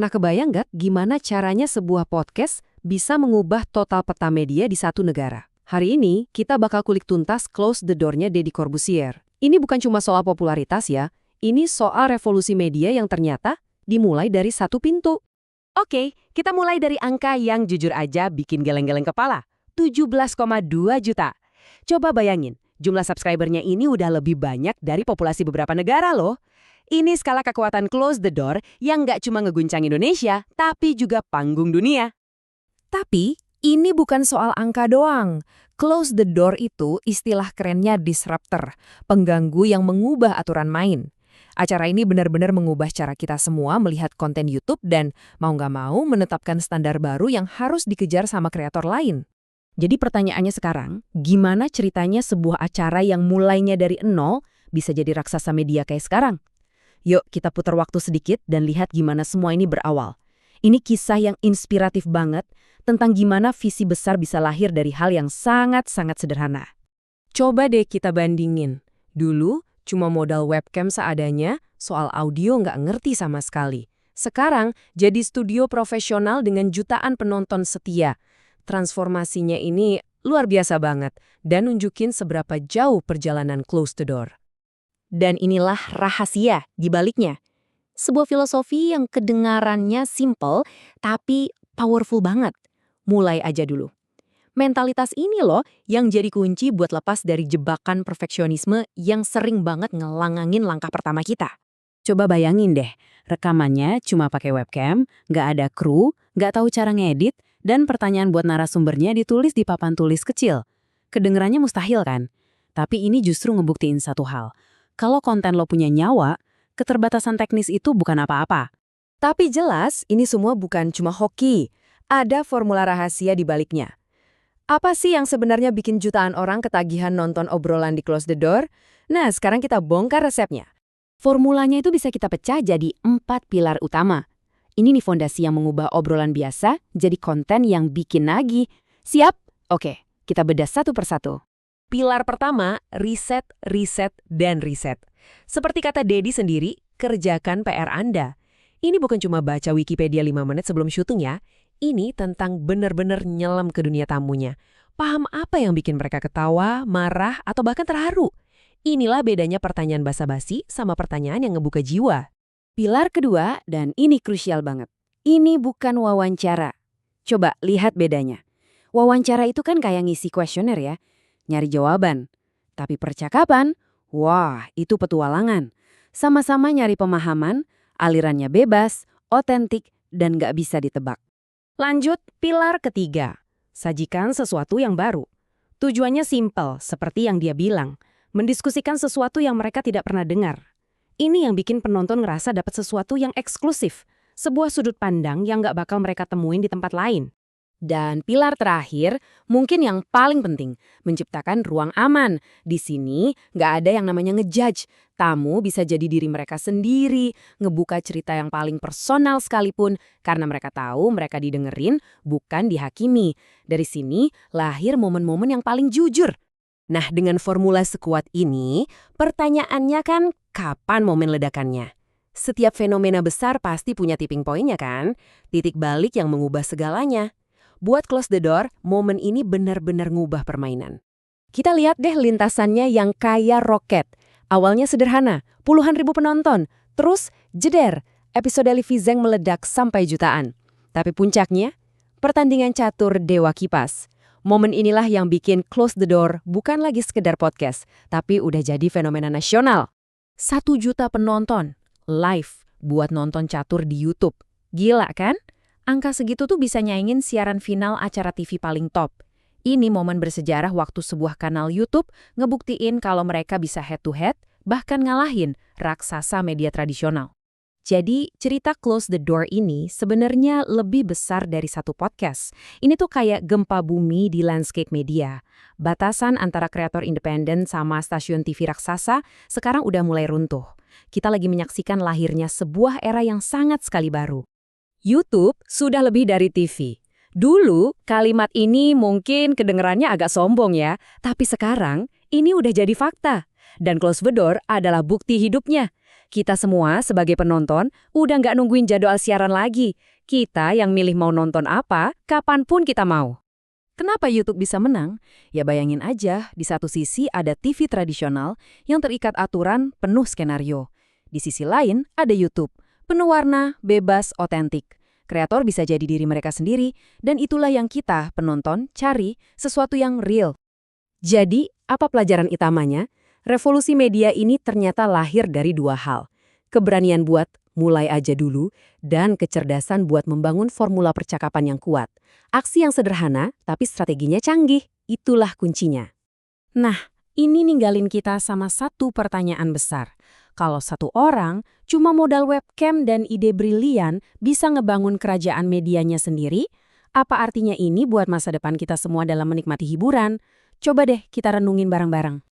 Pernah kebayang nggak gimana caranya sebuah podcast bisa mengubah total peta media di satu negara? Hari ini, kita bakal kulik tuntas Close the Door-nya Deddy Corbuzier. Ini bukan cuma soal popularitas ya, ini soal revolusi media yang ternyata dimulai dari satu pintu. Oke, kita mulai dari angka yang jujur aja bikin geleng-geleng kepala. 17,2 juta. Coba bayangin, jumlah subscribernya ini udah lebih banyak dari populasi beberapa negara loh. Ini skala kekuatan Close the Door yang nggak cuma ngeguncang Indonesia, tapi juga panggung dunia. Tapi, ini bukan soal angka doang. Close the Door itu istilah kerennya disruptor, pengganggu yang mengubah aturan main. Acara ini benar-benar mengubah cara kita semua melihat konten YouTube dan mau nggak mau menetapkan standar baru yang harus dikejar sama kreator lain. Jadi pertanyaannya sekarang, gimana ceritanya sebuah acara yang mulainya dari nol bisa jadi raksasa media kayak sekarang? Yuk kita putar waktu sedikit dan lihat gimana semua ini berawal. Ini kisah yang inspiratif banget tentang gimana visi besar bisa lahir dari hal yang sangat-sangat sederhana. Coba deh kita bandingin. Dulu cuma modal webcam seadanya, soal audio nggak ngerti sama sekali. Sekarang jadi studio profesional dengan jutaan penonton setia. Transformasinya ini luar biasa banget dan nunjukin seberapa jauh perjalanan Close the Door. Dan inilah rahasia di baliknya. Sebuah filosofi yang kedengarannya simple tapi powerful banget. Mulai aja dulu. Mentalitas ini loh yang jadi kunci buat lepas dari jebakan perfeksionisme yang sering banget ngelangangin langkah pertama kita. Coba bayangin deh, rekamannya cuma pakai webcam, nggak ada kru, nggak tahu cara ngedit, dan pertanyaan buat narasumbernya ditulis di papan tulis kecil. Kedengerannya mustahil kan? Tapi ini justru ngebuktiin satu hal. Kalau konten lo punya nyawa, keterbatasan teknis itu bukan apa-apa. Tapi jelas, ini semua bukan cuma hoki. Ada formula rahasia di baliknya. Apa sih yang sebenarnya bikin jutaan orang ketagihan nonton obrolan di Close the Door? Nah, sekarang kita bongkar resepnya. Formulanya itu bisa kita pecah jadi 4 pilar utama. Ini nih fondasi yang mengubah obrolan biasa jadi konten yang bikin nagih. Siap? Oke, kita bedah satu persatu. Pilar pertama, riset, riset, dan riset. Seperti kata Deddy sendiri, kerjakan PR Anda. Ini bukan cuma baca Wikipedia 5 menit sebelum syuting ya. Ini tentang benar-benar nyelam ke dunia tamunya. Paham apa yang bikin mereka ketawa, marah, atau bahkan terharu. Inilah bedanya pertanyaan basa-basi sama pertanyaan yang ngebuka jiwa. Pilar kedua, dan ini krusial banget. Ini bukan wawancara. Coba lihat bedanya. Wawancara itu kan kayak ngisi kuesioner ya. Nyari jawaban. Tapi percakapan, wah itu petualangan. Sama-sama nyari pemahaman, alirannya bebas, otentik, dan nggak bisa ditebak. Lanjut, pilar ketiga. Sajikan sesuatu yang baru. Tujuannya simpel, seperti yang dia bilang. Mendiskusikan sesuatu yang mereka tidak pernah dengar. Ini yang bikin penonton ngerasa dapat sesuatu yang eksklusif. Sebuah sudut pandang yang nggak bakal mereka temuin di tempat lain. Dan pilar terakhir, mungkin yang paling penting, menciptakan ruang aman. Di sini nggak ada yang namanya ngejudge. Tamu bisa jadi diri mereka sendiri, ngebuka cerita yang paling personal sekalipun, karena mereka tahu mereka didengerin, bukan dihakimi. Dari sini lahir momen-momen yang paling jujur. Nah, dengan formula sekuat ini, pertanyaannya kan kapan momen ledakannya? Setiap fenomena besar pasti punya tipping point-nya kan? Titik balik yang mengubah segalanya. Buat Close the Door, momen ini benar-benar ngubah permainan. Kita lihat deh lintasannya yang kayak roket. Awalnya sederhana, puluhan ribu penonton. Terus, jeder, episode Livi Zeng meledak sampai jutaan. Tapi puncaknya, pertandingan catur Dewa Kipas. Momen inilah yang bikin Close the Door bukan lagi sekedar podcast, tapi udah jadi fenomena nasional. 1 juta penonton, live, buat nonton catur di YouTube. Gila kan? Angka segitu tuh bisa nyaingin siaran final acara TV paling top. Ini momen bersejarah waktu sebuah kanal YouTube ngebuktiin kalau mereka bisa head-to-head, bahkan ngalahin raksasa media tradisional. Jadi, cerita Close the Door ini sebenarnya lebih besar dari satu podcast. Ini tuh kayak gempa bumi di landscape media. Batasan antara kreator independen sama stasiun TV raksasa sekarang udah mulai runtuh. Kita lagi menyaksikan lahirnya sebuah era yang sangat sekali baru. YouTube sudah lebih dari TV. Dulu, kalimat ini mungkin kedengerannya agak sombong ya, tapi sekarang ini udah jadi fakta. Dan Close the Door adalah bukti hidupnya. Kita semua sebagai penonton udah nggak nungguin jadwal siaran lagi. Kita yang milih mau nonton apa, kapanpun kita mau. Kenapa YouTube bisa menang? Ya bayangin aja, di satu sisi ada TV tradisional yang terikat aturan penuh skenario. Di sisi lain ada YouTube, penuh warna, bebas, otentik. Kreator bisa jadi diri mereka sendiri, dan itulah yang kita, penonton, cari sesuatu yang real. Jadi, apa pelajaran utamanya? Revolusi media ini ternyata lahir dari dua hal. Keberanian buat mulai aja dulu, dan kecerdasan buat membangun formula percakapan yang kuat. Aksi yang sederhana, tapi strateginya canggih. Itulah kuncinya. Nah, ini ninggalin kita sama satu pertanyaan besar. Kalau satu orang cuma modal webcam dan ide brilian bisa ngebangun kerajaan medianya sendiri, apa artinya ini buat masa depan kita semua dalam menikmati hiburan? Coba deh kita renungin bareng-bareng.